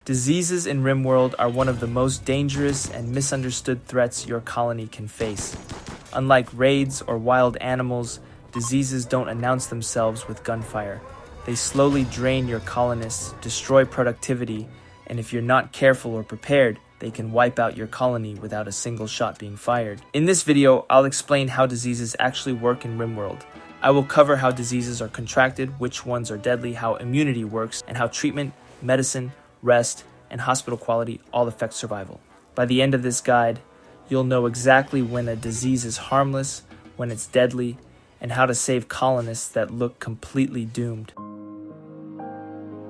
Diseases in RimWorld are one of the most dangerous and misunderstood threats your colony can face. Unlike raids or wild animals, diseases don't announce themselves with gunfire. They slowly drain your colonists, destroy productivity, and if you're not careful or prepared, they can wipe out your colony without a single shot being fired. In this video, I'll explain how diseases actually work in RimWorld. I will cover how diseases are contracted, which ones are deadly, how immunity works, and how treatment, medicine, rest, and hospital quality all affect survival. By the end of this guide, you'll know exactly when a disease is harmless, when it's deadly, and how to save colonists that look completely doomed.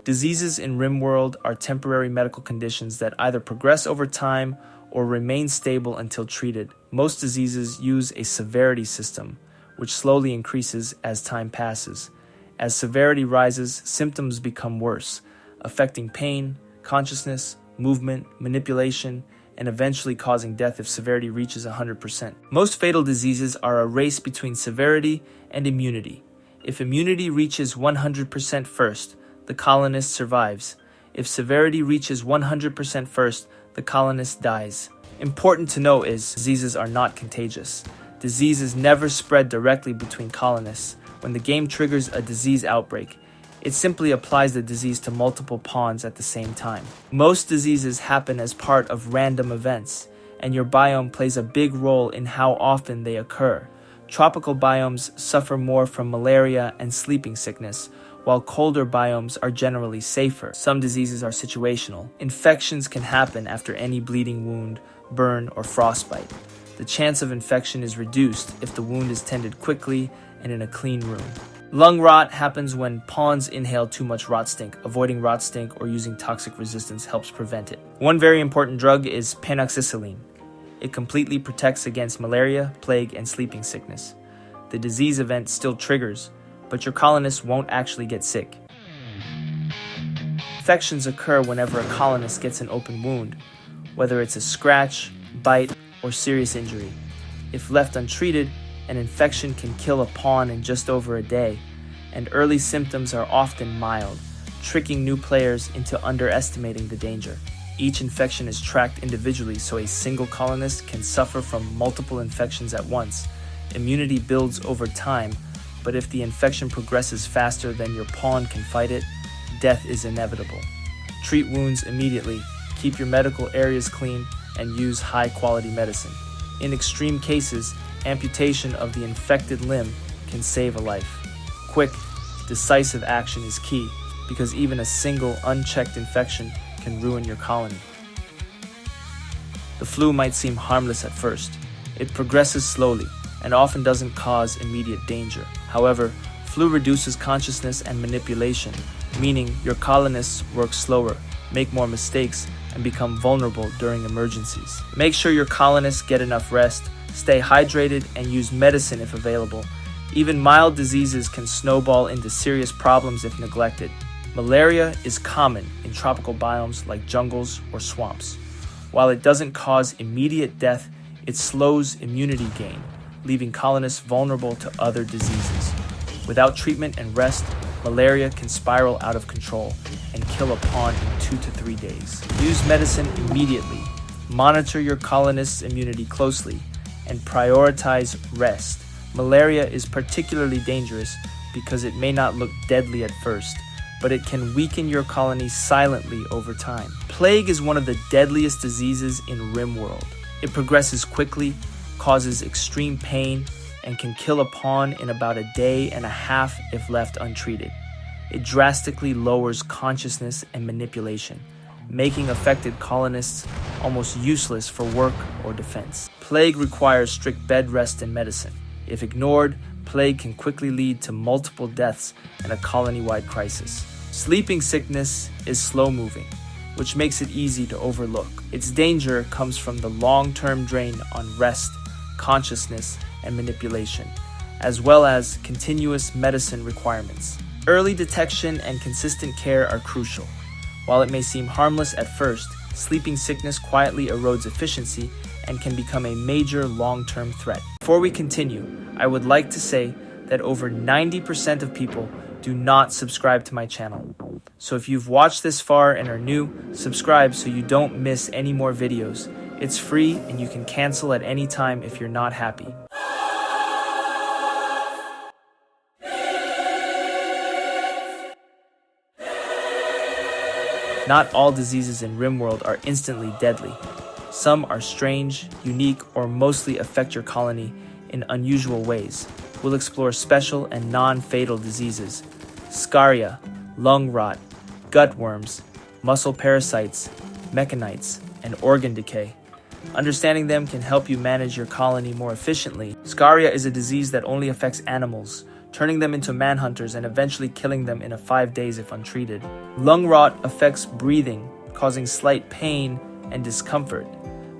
Diseases in RimWorld are temporary medical conditions that either progress over time or remain stable until treated. Most diseases use a severity system, which slowly increases as time passes. As severity rises, symptoms become worse, affecting pain, consciousness, movement, manipulation, and eventually causing death if severity reaches 100%. Most fatal diseases are a race between severity and immunity. If immunity reaches 100% first, the colonist survives. If severity reaches 100% first, the colonist dies. Important to note is diseases are not contagious. Diseases never spread directly between colonists. When the game triggers a disease outbreak, it simply applies the disease to multiple pawns at the same time. Most diseases happen as part of random events, and your biome plays a big role in how often they occur. Tropical biomes suffer more from malaria and sleeping sickness, while colder biomes are generally safer. Some diseases are situational. Infections can happen after any bleeding wound, burn, or frostbite. The chance of infection is reduced if the wound is tended quickly and in a clean room. Lung rot happens when pawns inhale too much rot stink. Avoiding rot stink or using toxic resistance helps prevent it. One very important drug is panoxycyline. It completely protects against malaria, plague, and sleeping sickness. The disease event still triggers, but your colonists won't actually get sick. Infections occur whenever a colonist gets an open wound, whether it's a scratch, bite, or serious injury. If left untreated, an infection can kill a pawn in just over a day, and early symptoms are often mild, tricking new players into underestimating the danger. Each infection is tracked individually so a single colonist can suffer from multiple infections at once. Immunity builds over time, but if the infection progresses faster than your pawn can fight it, death is inevitable. Treat wounds immediately, keep your medical areas clean, and use high-quality medicine. In extreme cases, amputation of the infected limb can save a life. Quick, decisive action is key because even a single unchecked infection can ruin your colony. The flu might seem harmless at first. It progresses slowly and often doesn't cause immediate danger. However, flu reduces consciousness and manipulation, meaning your colonists work slower, make more mistakes, and become vulnerable during emergencies. Make sure your colonists get enough rest, stay hydrated, and use medicine if available. Even mild diseases can snowball into serious problems if neglected. Malaria is common in tropical biomes like jungles or swamps. While it doesn't cause immediate death, it slows immunity gain, leaving colonists vulnerable to other diseases. Without treatment and rest, malaria can spiral out of control and kill a pawn in 2 to 3 days. Use medicine immediately, monitor your colonists' immunity closely, and prioritize rest. Malaria is particularly dangerous because it may not look deadly at first, but it can weaken your colony silently over time. Plague is one of the deadliest diseases in RimWorld. It progresses quickly, causes extreme pain, and can kill a pawn in about a day and a half if left untreated. It drastically lowers consciousness and manipulation, making affected colonists almost useless for work or defense. Plague requires strict bed rest and medicine. If ignored, plague can quickly lead to multiple deaths and a colony-wide crisis. Sleeping sickness is slow-moving, which makes it easy to overlook. Its danger comes from the long-term drain on rest, consciousness, and manipulation, as well as continuous medicine requirements. Early detection and consistent care are crucial. While it may seem harmless at first, sleeping sickness quietly erodes efficiency and can become a major long-term threat. Before we continue, I would like to say that over 90% of people do not subscribe to my channel. So if you've watched this far and are new, subscribe so you don't miss any more videos. It's free and you can cancel at any time if you're not happy. Not all diseases in RimWorld are instantly deadly. Some are strange, unique, or mostly affect your colony in unusual ways. We'll explore special and non-fatal diseases, scaria, lung rot, gut worms, muscle parasites, mechanites, and organ decay. Understanding them can help you manage your colony more efficiently. Scaria is a disease that only affects animals, turning them into manhunters and eventually killing them in 5 days if untreated. Lung rot affects breathing, causing slight pain and discomfort,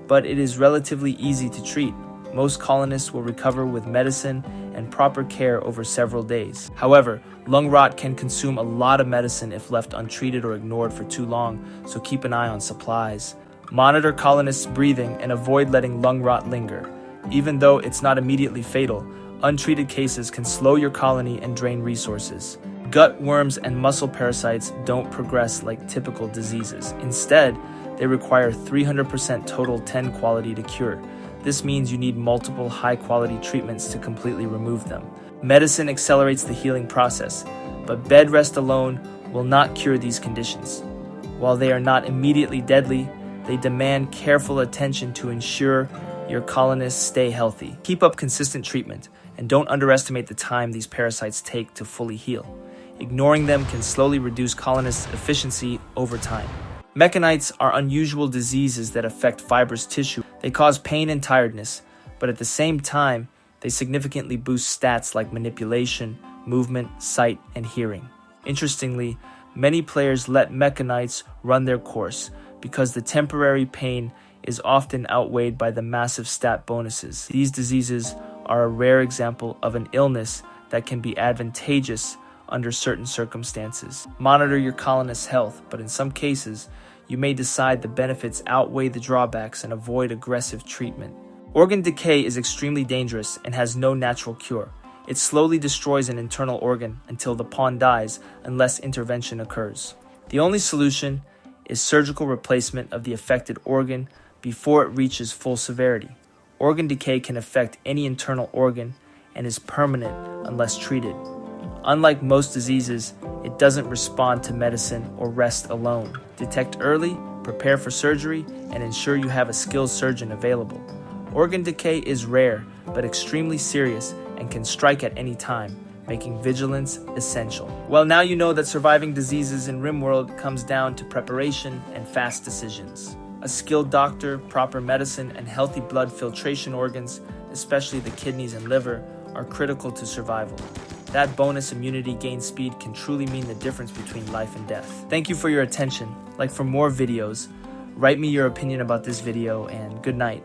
but it is relatively easy to treat. Most colonists will recover with medicine and proper care over several days. However, lung rot can consume a lot of medicine if left untreated or ignored for too long, so keep an eye on supplies. Monitor colonists' breathing and avoid letting lung rot linger. Even though it's not immediately fatal, untreated cases can slow your colony and drain resources. Gut worms and muscle parasites don't progress like typical diseases. Instead, they require 300% total 10 quality to cure. This means you need multiple high-quality treatments to completely remove them. Medicine accelerates the healing process, but bed rest alone will not cure these conditions. While they are not immediately deadly, they demand careful attention to ensure your colonists stay healthy. Keep up consistent treatment, and don't underestimate the time these parasites take to fully heal. Ignoring them can slowly reduce colonists' efficiency over time. Mechanites are unusual diseases that affect fibrous tissue. They cause pain and tiredness, but at the same time, they significantly boost stats like manipulation, movement, sight, and hearing. Interestingly, many players let mechanites run their course because the temporary pain is often outweighed by the massive stat bonuses. These diseases are a rare example of an illness that can be advantageous under certain circumstances. Monitor your colonist's health, but in some cases, you may decide the benefits outweigh the drawbacks and avoid aggressive treatment. Organ decay is extremely dangerous and has no natural cure. It slowly destroys an internal organ until the pawn dies unless intervention occurs. The only solution is surgical replacement of the affected organ before it reaches full severity. Organ decay can affect any internal organ and is permanent unless treated. Unlike most diseases, it doesn't respond to medicine or rest alone. Detect early, prepare for surgery, and ensure you have a skilled surgeon available. Organ decay is rare, but extremely serious and can strike at any time, making vigilance essential. Well, now you know that surviving diseases in RimWorld comes down to preparation and fast decisions. A skilled doctor, proper medicine, and healthy blood filtration organs, especially the kidneys and liver, are critical to survival. That bonus immunity gain speed can truly mean the difference between life and death. Thank you for your attention. For more videos, write me your opinion about this video, and good night.